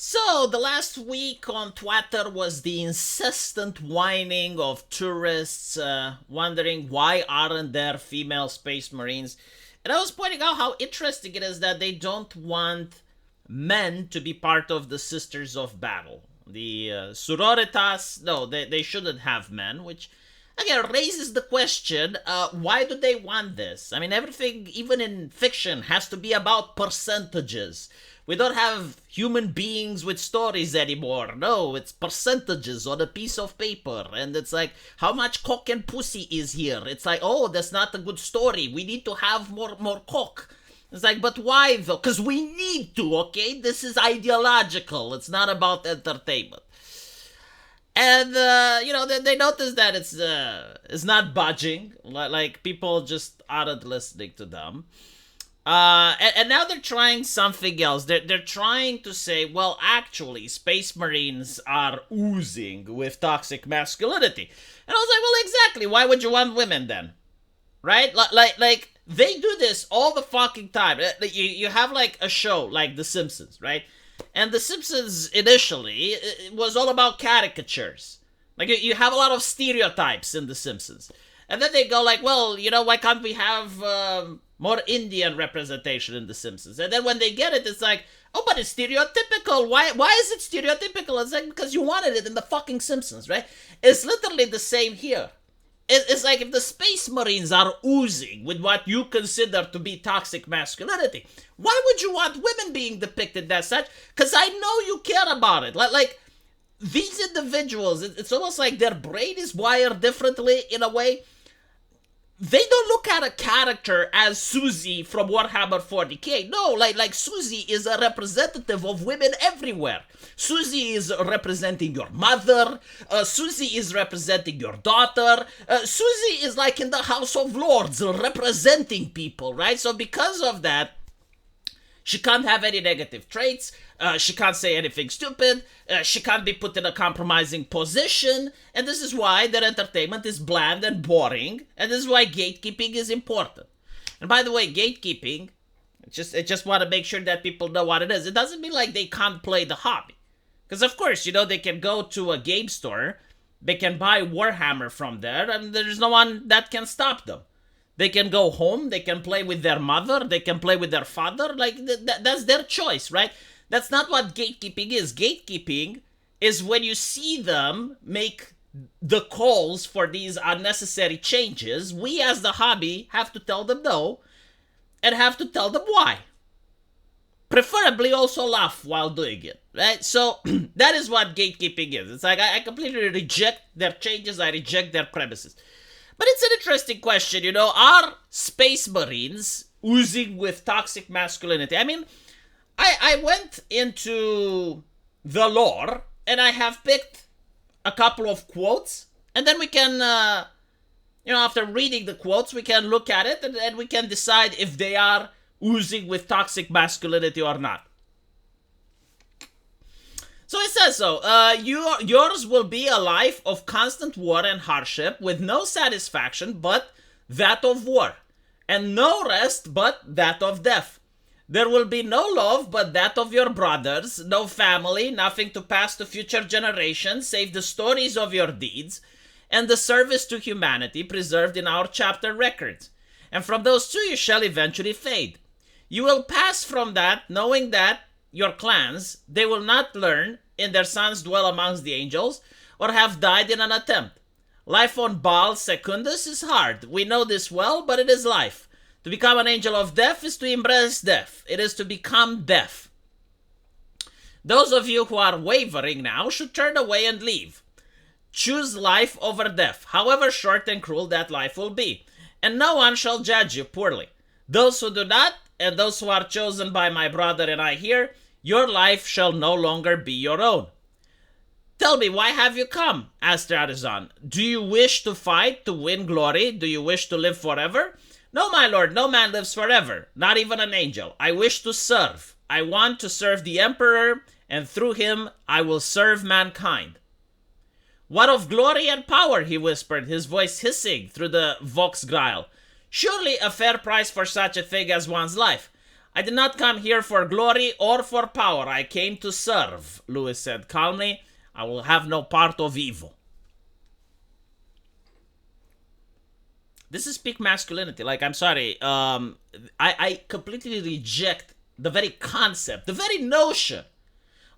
So, the last week on Twitter was the insistent whining of tourists wondering why aren't there female space marines. And I was pointing out how interesting it is that they don't want men to be part of the Sisters of Battle. The sororitas, no, they shouldn't have men, which again raises the question, why do they want this? I mean, everything, even in fiction, has to be about percentages. We don't have human beings with stories anymore. No, it's percentages on a piece of paper. And it's like, how much cock and pussy is here? It's like, oh, that's not a good story. We need to have more cock. It's like, but why though? Because we need to, okay? This is ideological. It's not about entertainment. And, they notice that it's not budging. Like, people just aren't listening to them. And now they're trying something else. They're trying to say, well, actually, space marines are oozing with toxic masculinity. And I was like, well, exactly. Why would you want women then? Right? Like they do this all the fucking time. You have like a show like The Simpsons, right? And The Simpsons initially it was all about caricatures. Like you have a lot of stereotypes in The Simpsons. And then they go like, well, why can't we have more Indian representation in The Simpsons? And then when they get it, it's like, oh, but it's stereotypical. Why is it stereotypical? It's like, because you wanted it in the fucking Simpsons, right? It's literally the same here. It's like if the Space Marines are oozing with what you consider to be toxic masculinity, why would you want women being depicted as such? Because I know you care about it. Like these individuals, it's almost like their brain is wired differently in a way. They don't look at a character as Susie from Warhammer 40k. No, like Susie is a representative of women everywhere. Susie is representing your mother. Susie is representing your daughter. Susie is like in the House of Lords, representing people, right? So because of that, she can't have any negative traits. She can't say anything stupid. She can't be put in a compromising position. And this is why their entertainment is bland and boring. And this is why gatekeeping is important. And by the way, gatekeeping, I just want to make sure that people know what it is. It doesn't mean like they can't play the hobby. Because of course, they can go to a game store. They can buy Warhammer from there. And there's no one that can stop them. They can go home, they can play with their mother, they can play with their father, like, that's their choice, right? That's not what gatekeeping is. Gatekeeping is when you see them make the calls for these unnecessary changes, we as the hobby have to tell them no, and have to tell them why. Preferably also laugh while doing it, right? So, that is what gatekeeping is. It's like, I completely reject their changes, I reject their premises. But it's an interesting question, are space marines oozing with toxic masculinity? I mean, I went into the lore, and I have picked a couple of quotes, and then we can, after reading the quotes, we can look at it, and we can decide if they are oozing with toxic masculinity or not. So it says so. Yours will be a life of constant war and hardship with no satisfaction but that of war, and no rest but that of death. There will be no love but that of your brothers, no family, nothing to pass to future generations save the stories of your deeds, and the service to humanity preserved in our chapter records. And from those two you shall eventually fade. You will pass from that knowing that your clans, they will not learn in their sons dwell amongst the angels, or have died in an attempt. Life on Baal Secundus is hard. We know this well, but it is life. To become an angel of death is to embrace death. It is to become death. Those of you who are wavering now should turn away and leave. Choose life over death, however short and cruel that life will be, and no one shall judge you poorly. Those who do not, and those who are chosen by my brother and I here, your life shall no longer be your own. Tell me, why have you come? Asked Radazan. Do you wish to fight, to win glory? Do you wish to live forever? No, my lord, no man lives forever, not even an angel. I wish to serve. I want to serve the emperor, and through him I will serve mankind. What of glory and power? He whispered, his voice hissing through the Vox Grail. Surely a fair price for such a thing as one's life. I did not come here for glory or for power. I came to serve, Lewis said calmly. I will have no part of evil. This is peak masculinity. Like, I'm sorry. I completely reject the very concept, the very notion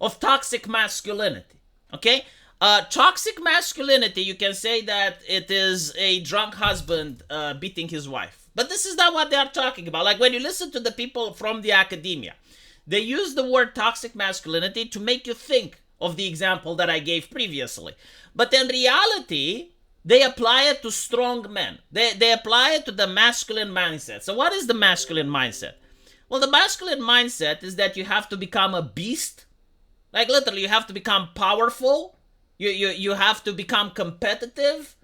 of toxic masculinity. Okay? Toxic masculinity, you can say that it is a drunk husband beating his wife. But this is not what they are talking about. Like, when you listen to the people from the academia, they use the word toxic masculinity to make you think of the example that I gave previously. But in reality, they apply it to strong men. They apply it to the masculine mindset. So what is the masculine mindset? Well, the masculine mindset is that you have to become a beast. Like, literally, you have to become powerful. You have to become competitive.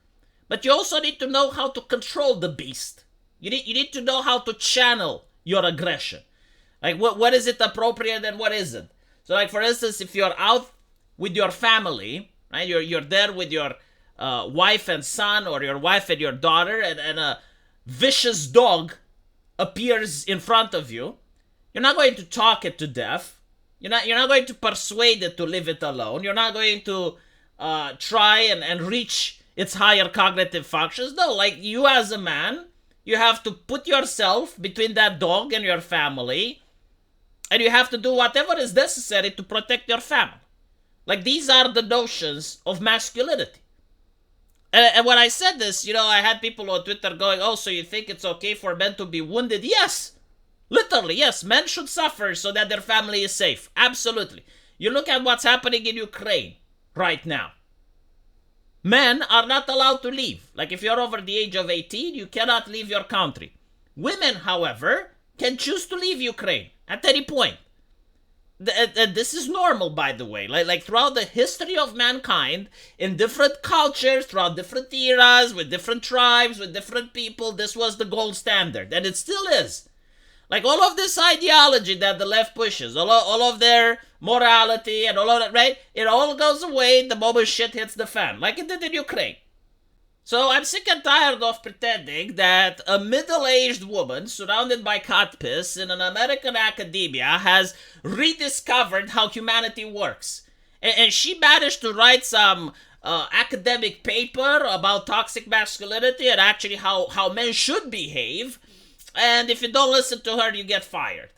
But you also need to know how to control the beast. You need to know how to channel your aggression. Like, what is it appropriate and what isn't? So, like, for instance, if you're out with your family, right? You're there with your wife and son, or your wife and your daughter, and a vicious dog appears in front of you. You're not going to talk it to death. You're not going to persuade it to leave it alone. You're not going to try and reach its higher cognitive functions. No, like, you as a man, you have to put yourself between that dog and your family, and you have to do whatever is necessary to protect your family. Like, these are the notions of masculinity. And when I said this, I had people on Twitter going, oh, so you think it's okay for men to be wounded? Yes. Literally, yes. Men should suffer so that their family is safe. Absolutely. You look at what's happening in Ukraine right now. Men are not allowed to leave. Like, if you're over the age of 18, you cannot leave your country. Women, however, can choose to leave Ukraine at any point. This is normal, by the way. Like throughout the history of mankind, in different cultures, throughout different eras, with different tribes, with different people, this was the gold standard. And it still is. Like, all of this ideology that the left pushes, all of their morality and all of that, right? It all goes away the moment shit hits the fan, like it did in Ukraine. So I'm sick and tired of pretending that a middle-aged woman surrounded by cat piss in an American academia has rediscovered how humanity works. And she managed to write some academic paper about toxic masculinity and actually how men should behave. And if you don't listen to her, you get fired.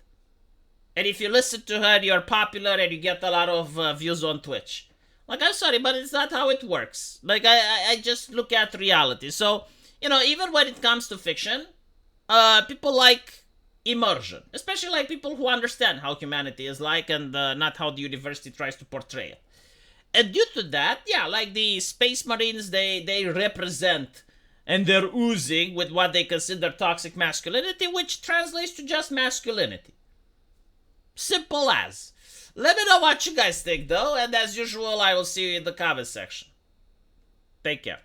And if you listen to her, you're popular and you get a lot of views on Twitch. Like, I'm sorry, but it's not how it works. Like, I just look at reality. So, even when it comes to fiction, people like immersion. Especially like people who understand how humanity is like and not how the university tries to portray it. And due to that, yeah, like the Space Marines, they represent and they're oozing with what they consider toxic masculinity, which translates to just masculinity. Simple as. Let me know what you guys think, though, and as usual, I will see you in the comment section. Take care.